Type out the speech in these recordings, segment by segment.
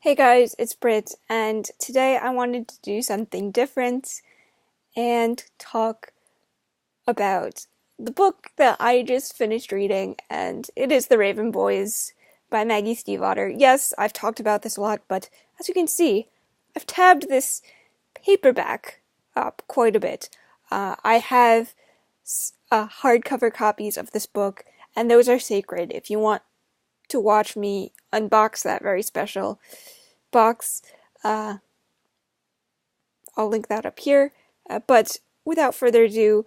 Hey guys, it's Britt, and today I wanted to do something different and talk about the book that I just finished reading, and it is The Raven Boys by Maggie Stiefvater. Yes, I've talked about this a lot, but as you can see, I've tabbed this paperback up quite a bit. I have hardcover copies of this book, and those are sacred. If you want to watch me unbox that very special box, uh, I'll link that up here. But without further ado,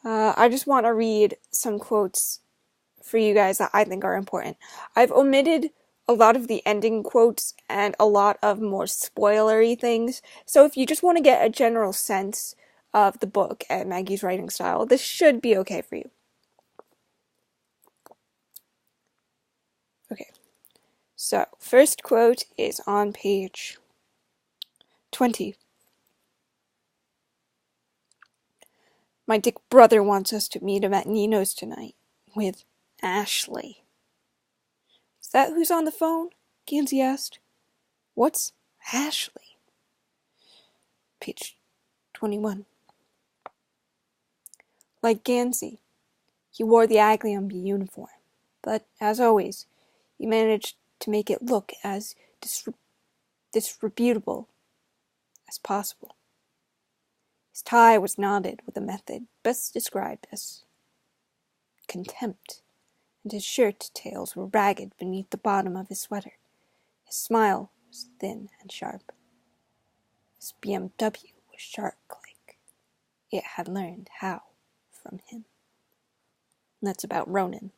I just want to read some quotes for you guys that I think are important. I've omitted a lot of the ending quotes and a lot of more spoilery things, so if you just want to get a general sense of the book and Maggie's writing style, this should be okay for you. Okay, so first quote is on page 20. My Dick brother wants us to meet him at Nino's tonight with Ashley. Is that who's on the phone? Gansey asked. What's Ashley? Page 21. Like Gansey, he wore the Agliumby uniform, but as always, he managed to make it look as disreputable as possible. His tie was knotted with a method best described as contempt, and his shirt tails were ragged beneath the bottom of his sweater. His smile was thin and sharp. His BMW was shark-like. It had learned how from him. And that's about Ronan.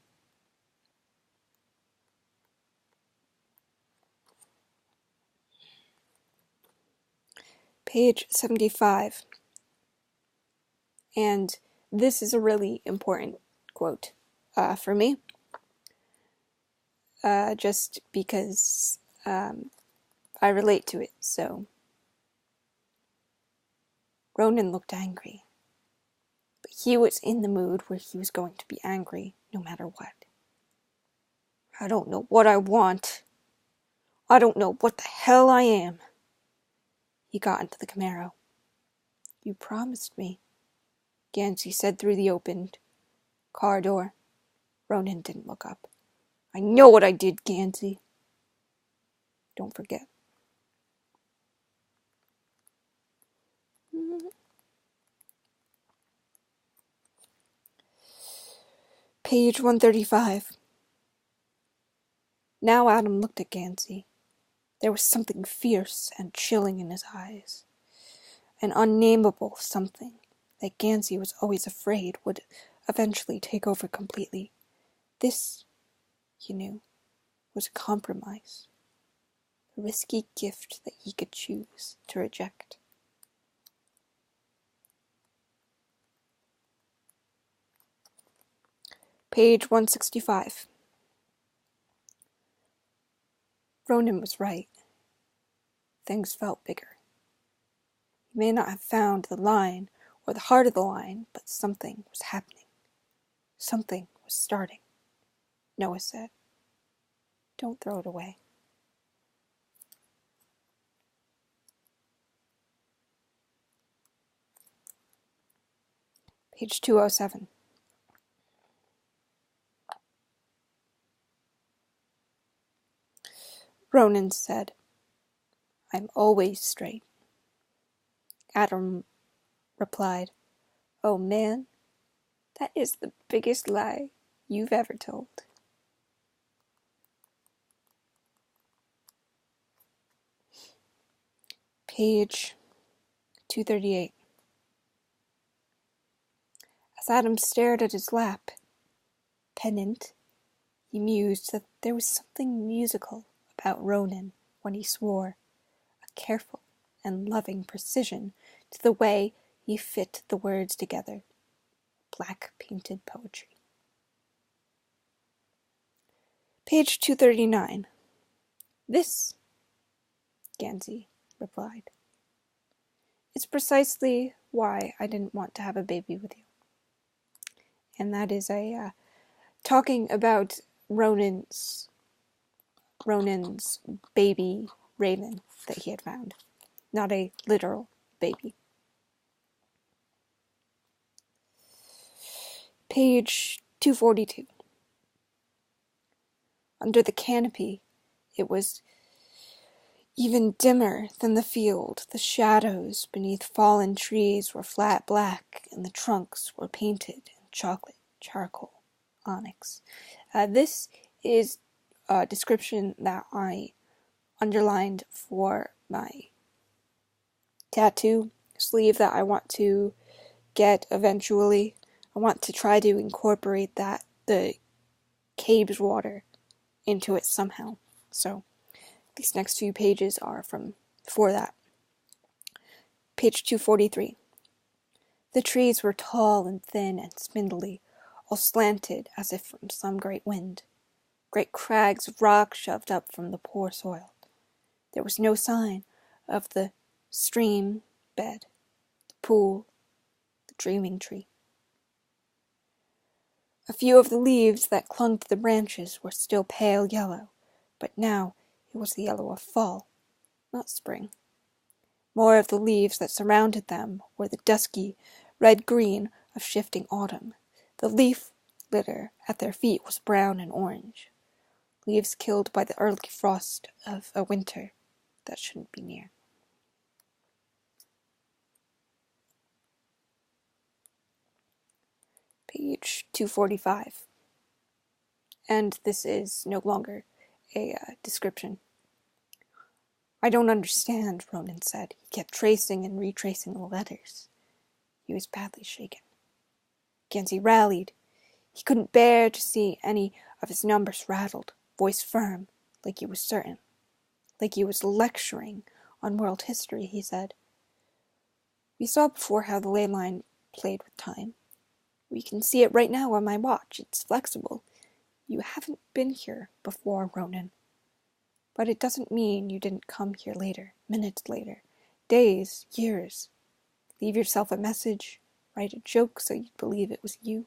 Page 75. And this is a really important quote for me. Just because I relate to it, so. Ronan looked angry, but he was in the mood where he was going to be angry no matter what. I don't know what I want. I don't know what the hell I am. He got into the Camaro. You promised me, Gansey said through the opened car door. Ronan didn't look up. I know what I did, Gansey. Don't forget. Page 135. Now Adam looked at Gansey. There was something fierce and chilling in his eyes. An unnameable something that Gansey was always afraid would eventually take over completely. This, he knew, was a compromise. A risky gift that he could choose to reject. Page 165. Ronan was right. Things felt bigger. He may not have found the line or the heart of the line, but something was happening. Something was starting. Noah said, Don't throw it away. Page 207. Ronan said, I'm always straight. Adam replied, Oh man, that is the biggest lie you've ever told. Page 238. As Adam stared at his lap, pennant, he mused that there was something musical about Ronan when he swore, a careful and loving precision to the way he fit the words together, black-painted poetry. Page 239. This, Gansey replied, is precisely why I didn't want to have a baby with you. And that is talking about Ronan's baby raven that he had found, not a literal baby. Page 242. Under the canopy, it was even dimmer than the field. The shadows beneath fallen trees were flat black, and the trunks were painted in chocolate charcoal onyx. This is a description that I underlined for my tattoo sleeve that I want to get eventually. I want to try to incorporate the cave's water into it somehow. So these next few pages are for that. Page 243. The trees were tall and thin and spindly, all slanted as if from some great wind. Great crags of rock shoved up from the poor soil. There was no sign of the stream bed, the pool, the dreaming tree. A few of the leaves that clung to the branches were still pale yellow, but now it was the yellow of fall, not spring. More of the leaves that surrounded them were the dusky red-green of shifting autumn. The leaf litter at their feet was brown and orange, leaves killed by the early frost of a winter that shouldn't be near. Page 245. And this is no longer a description. I don't understand, Ronan said. He kept tracing and retracing the letters. He was badly shaken. Gansey rallied. He couldn't bear to see any of his numbers rattled, voice firm, like he was certain. Like he was lecturing on world history, he said. We saw before how the ley line played with time. We can see it right now on my watch. It's flexible. You haven't been here before, Ronan. But it doesn't mean you didn't come here later, minutes later, days, years. Leave yourself a message, write a joke so you'd believe it was you.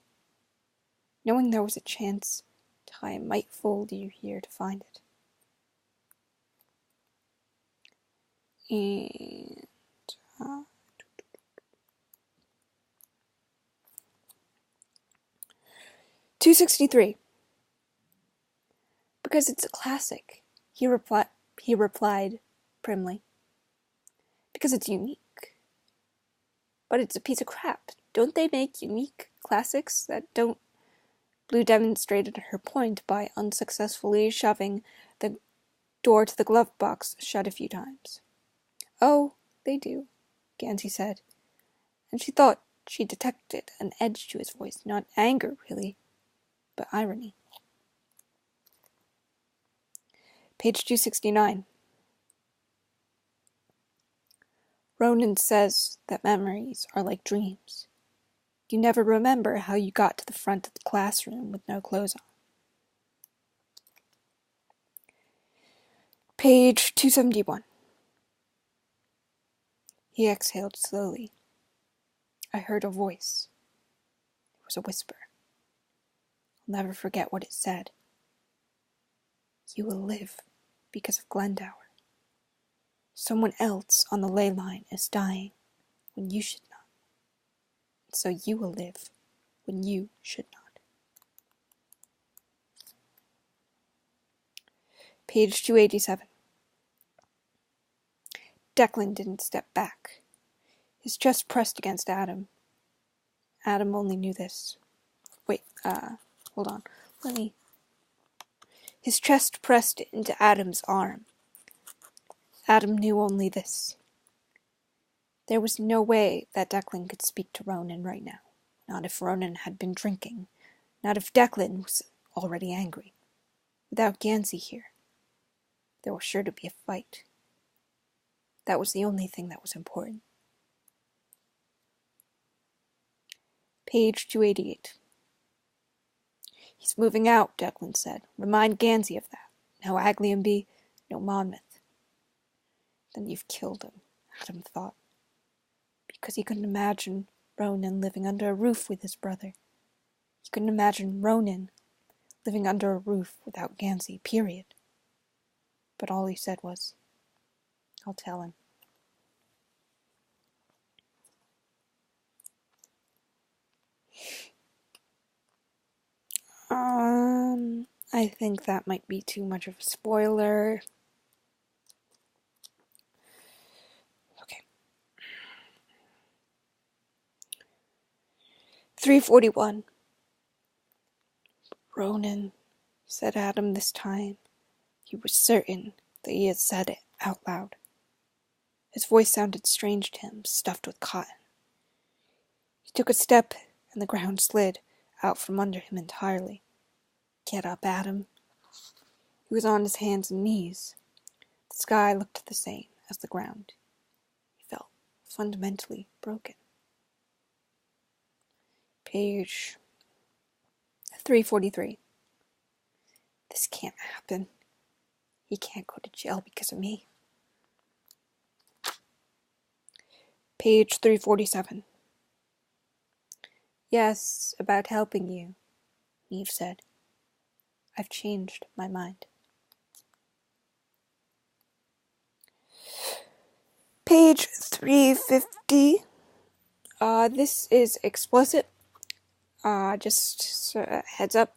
Knowing there was a chance time might fold you here to find it. And 263. Because it's a classic, he replied primly. Because it's unique. But it's a piece of crap. Don't they make unique classics that don't? Blue demonstrated her point by unsuccessfully shoving the door to the glove box shut a few times. Oh, they do, Gansey said, and she thought she detected an edge to his voice, not anger, really, but irony. Page 269. Ronan says that memories are like dreams. You never remember how you got to the front of the classroom with no clothes on. Page 271. He exhaled slowly. I heard a voice. It was a whisper. I'll never forget what it said. You will live because of Glendower. Someone else on the ley line is dying when you should not. So you will live when you should not. Page 287. Declan didn't step back. His chest pressed against Adam. Adam only knew this. Hold on. His chest pressed into Adam's arm. Adam knew only this. There was no way that Declan could speak to Ronan right now. Not if Ronan had been drinking. Not if Declan was already angry. Without Gansey here, there was sure to be a fight. That was the only thing that was important. Page 288. He's moving out, Declan said. Remind Gansey of that. No Aglionby, no Monmouth. Then you've killed him, Adam thought. Because he couldn't imagine Ronan living under a roof with his brother. He couldn't imagine Ronan living under a roof without Gansey, period. But all he said was, I'll tell him. I think that might be too much of a spoiler. Okay. 341. Ronan, said Adam this time. He was certain that he had said it out loud. His voice sounded strange to him, stuffed with cotton. He took a step, and the ground slid out from under him entirely. Get up, Adam. He was on his hands and knees. The sky looked the same as the ground. He felt fundamentally broken. Page 343. This can't happen. He can't go to jail because of me. Page 347. Yes, about helping you, Neve said. I've changed my mind. Page 350. This is explicit. Just heads up.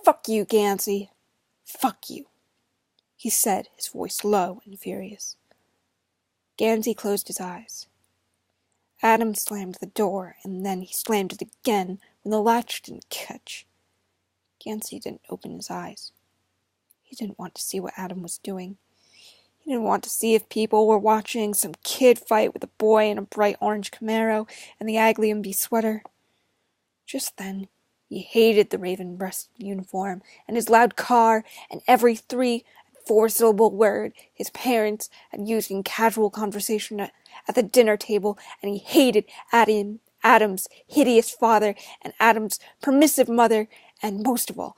Fuck you, Gansey. Fuck you, he said, his voice low and furious. Gansey closed his eyes. Adam slammed the door, and then he slammed it again when the latch didn't catch. Gansey didn't open his eyes. He didn't want to see what Adam was doing. He didn't want to see if people were watching some kid fight with a boy in a bright orange Camaro and the Aglium sweater. Just then, he hated the raven-breasted uniform and his loud car and every 3- and 4-syllable word his parents had used in casual conversation at the dinner table, and he hated Adam's hideous father and Adam's permissive mother, and most of all,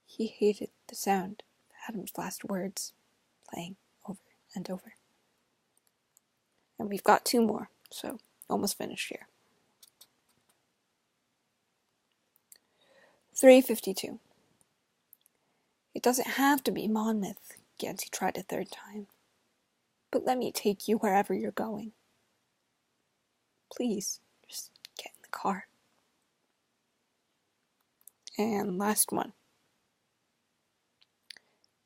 he hated the sound of Adam's last words playing over and over. And we've got 2 more, so almost finished here. 352. It doesn't have to be Monmouth, Gansey tried a 3rd time. But let me take you wherever you're going. Please, just get in the car. And last one.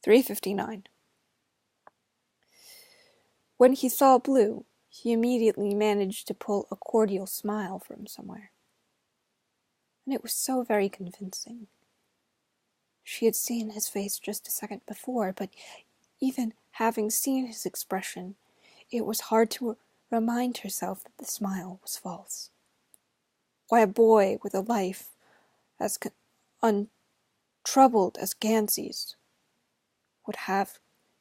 359. When he saw Blue, he immediately managed to pull a cordial smile from somewhere. And it was so very convincing. She had seen his face just a second before, but even having seen his expression, it was hard to remind herself that the smile was false. Why a boy with a life as untroubled as Gansey's would have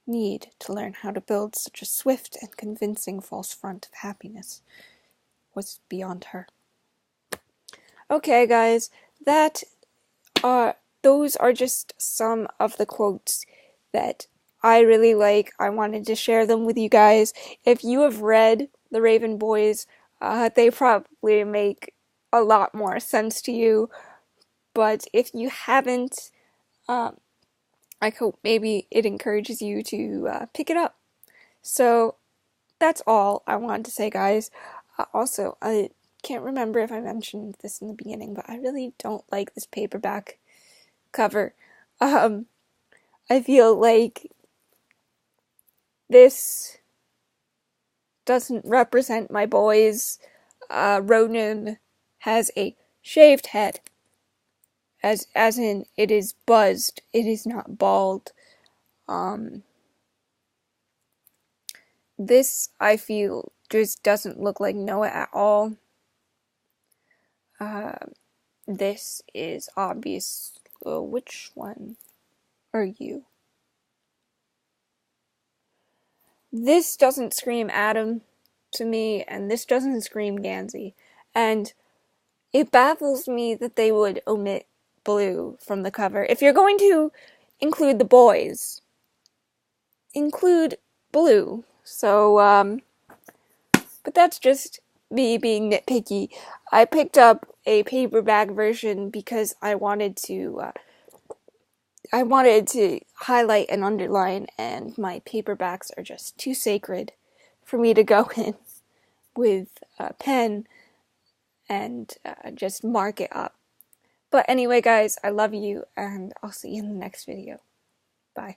need to learn how to build such a swift and convincing false front of happiness was beyond her. Okay, guys, those are just some of the quotes that I really like. I wanted to share them with you guys. If you have read The Raven Boys, they probably make a lot more sense to you. But if you haven't, I hope maybe it encourages you to pick it up. So that's all I wanted to say, guys. Also, I can't remember if I mentioned this in the beginning, but I really don't like this paperback cover. I feel like this doesn't represent my boys. Ronan has a shaved head, as in it is buzzed. It is not bald. This, I feel, just doesn't look like Noah at all. This is obvious. Which one are you? This doesn't scream Adam to me, and this doesn't scream Gansey. And it baffles me that they would omit Blue from the cover. If you're going to include the boys, include Blue. So, but that's just me being nitpicky. I picked up a paperback version because I wanted to I wanted to highlight and underline, and my paperbacks are just too sacred for me to go in with a pen and just mark it up. But anyway, guys, I love you, and I'll see you in the next video. Bye.